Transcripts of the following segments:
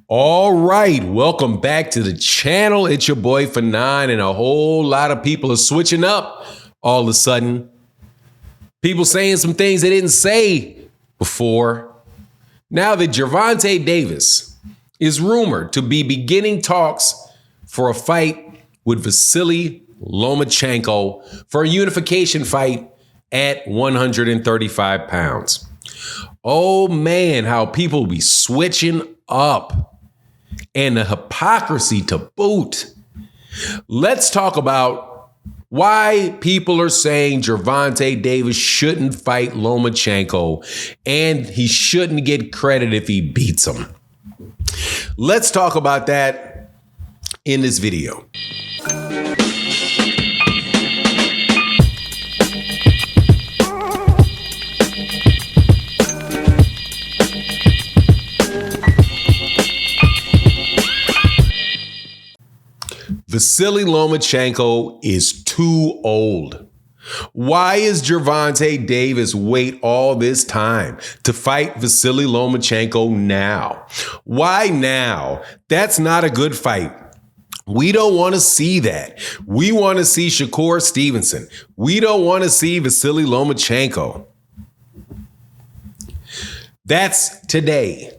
All right, welcome back to the channel. It's your boy Fanon, and a whole lot of people are switching up all of a sudden. People saying some things they didn't say before. Now that Gervonta Davis is rumored to be beginning talks for a fight with Vasyl Lomachenko for a unification fight at 135 pounds. Oh man, how people be switching up. And the hypocrisy to boot. Let's talk about why people are saying Gervonta Davis shouldn't fight Lomachenko and he shouldn't get credit if he beats him. Let's talk about that in this video. Vasyl Lomachenko is too old. Why is Gervonta Davis wait all this time to fight Vasyl Lomachenko now? Why now? That's not a good fight. We don't want to see that. We want to see Shakur Stevenson. We don't want to see Vasyl Lomachenko. That's today.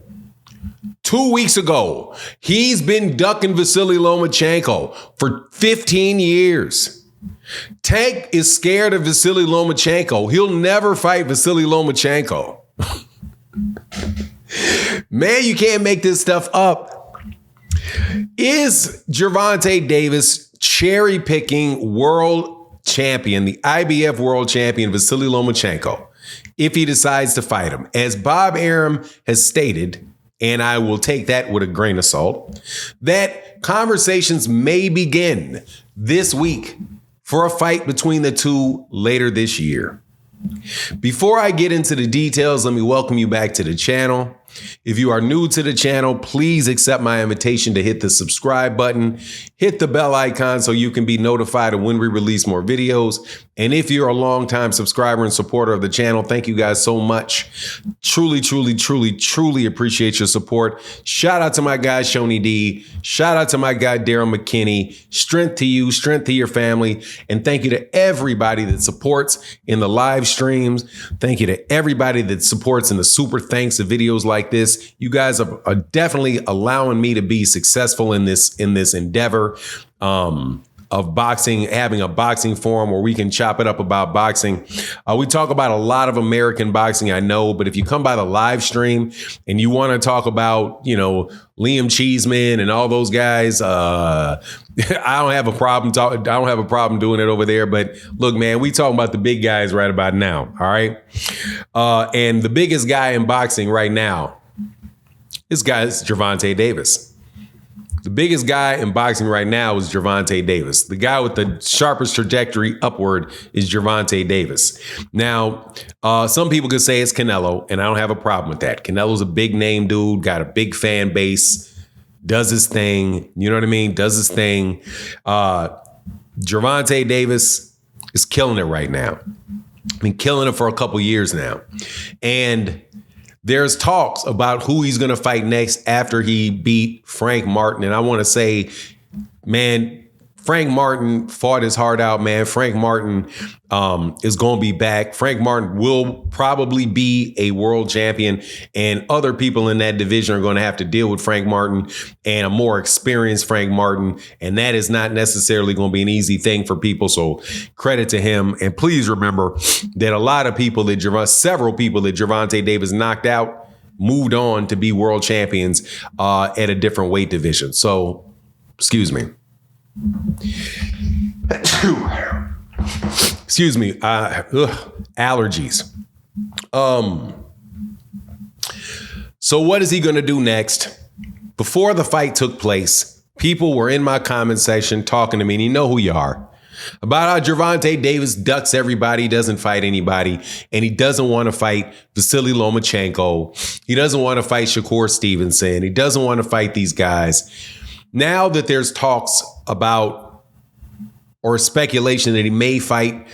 2 weeks ago, he's been ducking Vasyl Lomachenko for 15 years. Tank is scared of Vasyl Lomachenko. He'll never fight Vasyl Lomachenko. Man, you can't make this stuff up. Is Gervonta Davis cherry picking world champion, the IBF world champion Vasyl Lomachenko, if he decides to fight him? As Bob Arum has stated, and I will take that with a grain of salt, that conversations may begin this week for a fight between the two later this year. Before I get into the details, let me welcome you back to the channel. If you are new to the channel, please accept my invitation to hit the subscribe button, hit the bell icon so you can be notified of when we release more videos. And if you're a longtime subscriber and supporter of the channel, thank you guys so much. Truly, truly, truly, truly appreciate your support. Shout out to my guy, Shoney D. Shout out to my guy, Daryl McKinney. Strength to you, strength to your family. And thank you to everybody that supports in the live streams. Thank you to everybody that supports in the super thanks of videos like this. You guys are definitely allowing me to be successful in this endeavor of boxing, having a boxing forum where we can chop it up about boxing. We talk about a lot of American boxing, I know, but if you come by the live stream and you want to talk about, Liam Cheeseman and all those guys, I don't have a problem I don't have a problem doing it over there. But look, man, we talking about the big guys right about now. All right. And the biggest guy in boxing right now, this guy is Gervonta Davis. The biggest guy in boxing right now is Gervonta Davis. The guy with the sharpest trajectory upward is Gervonta Davis. Now, some people could say it's Canelo, and I don't have a problem with that. Canelo's a big name dude, got a big fan base, does his thing. You know what I mean? Does his thing. Gervonta Davis is killing it right now. Been killing it for a couple years now. And there's talks about who he's going to fight next after he beat Frank Martin. And I want to say, man, Frank Martin fought his heart out, man. Frank Martin is going to be back. Frank Martin will probably be a world champion, and other people in that division are going to have to deal with Frank Martin and a more experienced Frank Martin. And that is not necessarily going to be an easy thing for people. So credit to him. And please remember that a lot of people several people that Gervonta Davis knocked out moved on to be world champions at a different weight division. So, excuse me. Excuse me. Allergies. So what is he going to do next? Before the fight took place, people were in my comment section talking to me, and you know who you are, about how Gervonta Davis ducks everybody, doesn't fight anybody, and he doesn't want to fight Vasyl Lomachenko. He doesn't want to fight Shakur Stevenson. He doesn't want to fight these guys. Now that there's talks about or speculation that he may fight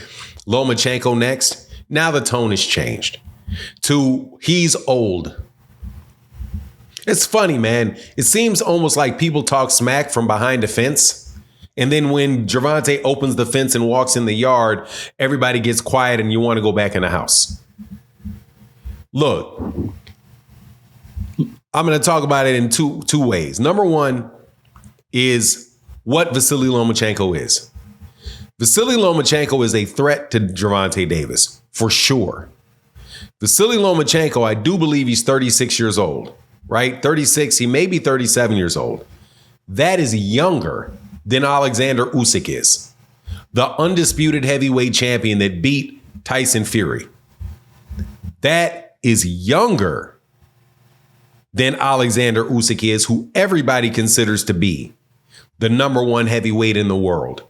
Lomachenko next, now the tone has changed to he's old. It's funny, man. It seems almost like people talk smack from behind the fence. And then when Gervonta opens the fence and walks in the yard, everybody gets quiet and you want to go back in the house. Look, I'm going to talk about it in two ways. Number one is what Vasyl Lomachenko is. Vasyl Lomachenko is a threat to Gervonta Davis, for sure. Vasyl Lomachenko, I do believe he's 36 years old, right? 36, he may be 37 years old. That is younger than Alexander Usyk is, the undisputed heavyweight champion that beat Tyson Fury. That is younger than Alexander Usyk is, who everybody considers to be the number one heavyweight in the world,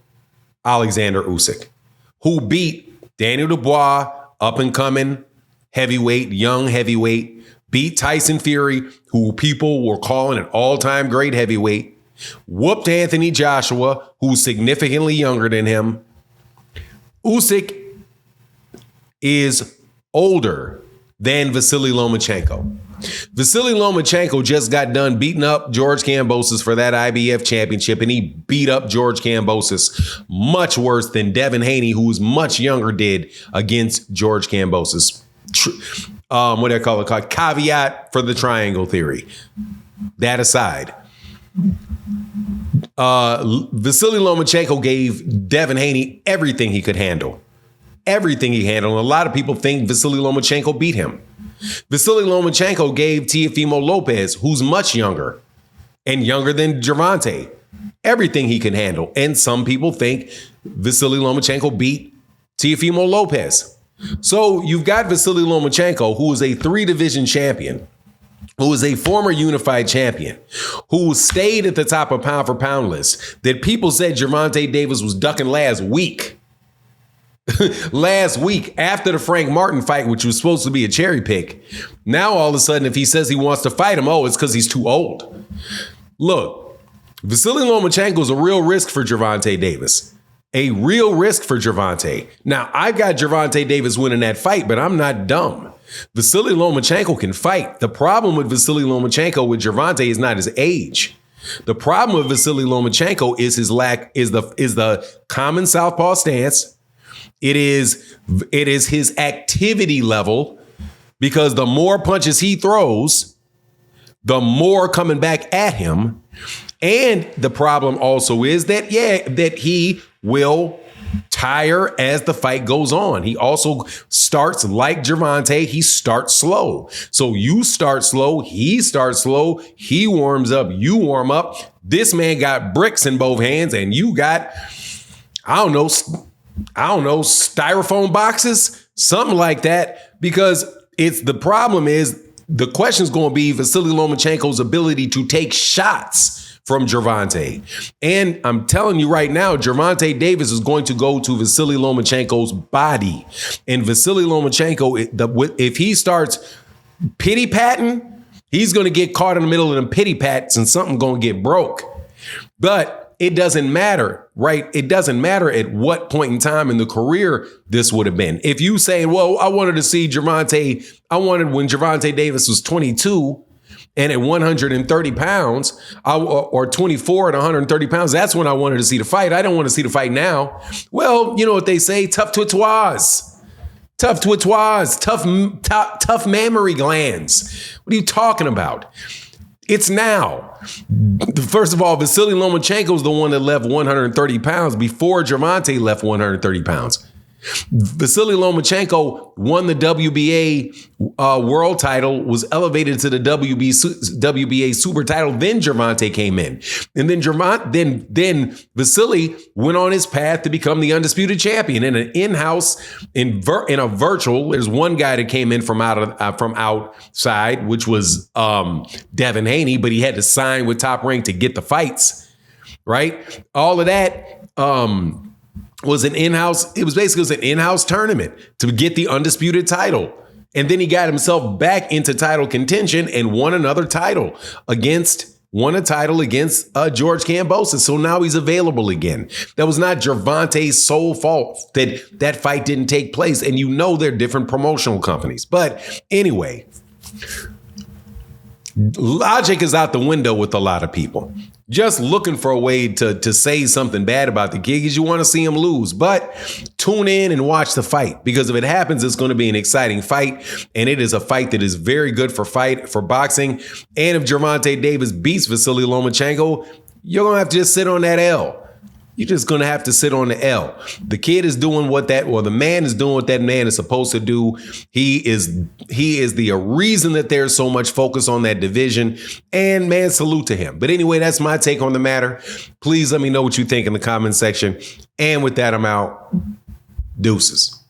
Alexander Usyk, who beat Daniel Dubois, up and coming heavyweight, young heavyweight, beat Tyson Fury, who people were calling an all-time great heavyweight, whooped Anthony Joshua, who's significantly younger than him. Usyk is older than Vasyl Lomachenko. Vasyl Lomachenko just got done beating up George Kambosos for that IBF championship, and he beat up George Kambosos much worse than Devin Haney, who was much younger, did against George Kambosos. What do I call it? Called caveat for the triangle theory. That aside, Vasyl Lomachenko gave Devin Haney everything he could handle. Everything he handled. And a lot of people think Vasyl Lomachenko beat him. Vasyl Lomachenko gave Teofimo Lopez, who's much younger and younger than Gervonta, everything he can handle. And some people think Vasyl Lomachenko beat Teofimo Lopez. So you've got Vasyl Lomachenko, who is a 3-division champion, who is a former unified champion, who stayed at the top of pound for pound list, that people said Gervonta Davis was ducking last week. Last week, after the Frank Martin fight, which was supposed to be a cherry pick, now all of a sudden, if he says he wants to fight him, it's because he's too old. Look, Vasyl Lomachenko is a real risk for Gervonta Davis. A real risk for Gervonta. Now, I got Gervonta Davis winning that fight, but I'm not dumb. Vasyl Lomachenko can fight. The problem with Vasyl Lomachenko with Gervonta is not his age. The problem with Vasyl Lomachenko is his the common southpaw stance. It is his activity level, because the more punches he throws, the more coming back at him. And the problem also is that he will tire as the fight goes on. He also starts like Gervonta. He starts slow. So you start slow. He starts slow. He warms up. You warm up. This man got bricks in both hands, and you got, I don't know, styrofoam boxes, something like that, because the problem is the question is going to be Vasyl Lomachenko's ability to take shots from Gervonta. And I'm telling you right now, Gervonta Davis is going to go to Vasyl Lomachenko's body. And Vasyl Lomachenko, if he starts pity patting, he's going to get caught in the middle of them pity pats and something's going to get broke. But it doesn't matter, right? It doesn't matter at what point in time in the career this would have been. If you say, well, I wanted to see Gervonta, when Gervonta Davis was 22 and at 130 pounds, or 24 at 130 pounds, that's when I wanted to see the fight. I don't want to see the fight now. Well, you know what they say, tough twittois. Tough mammary glands. What are you talking about? It's now. First of all, Vasyl Lomachenko is the one that left 130 pounds before Gervonta left 130 pounds. Vasyl Lomachenko won the WBA world title, was elevated to the WBA super title. Then Gervonta came in, and then Vasyl went on his path to become the undisputed champion in an in-house, in a virtual. There's one guy that came in from outside, which was Devin Haney, but he had to sign with Top Rank to get the fights. Right, all of that. Was an in-house. It was an in-house tournament to get the undisputed title. And then he got himself back into title contention and won a title against George Kambosos. So now he's available again. That was not Gervonta's sole fault that fight didn't take place. And they're different promotional companies. But anyway, Logic is out the window with a lot of people. Just looking for a way to say something bad about the kid because you want to see him lose. But tune in and watch the fight, because if it happens, it's going to be an exciting fight. And it is a fight that is very good for boxing. And if Gervonta Davis beats Vasyl Lomachenko, you're going to have to just sit on that L. You're just going to have to sit on the L. The kid is doing the man is doing what that man is supposed to do. He is the reason that there's so much focus on that division, and man, salute to him. But anyway, that's my take on the matter. Please let me know what you think in the comment section. And with that, I'm out. Deuces.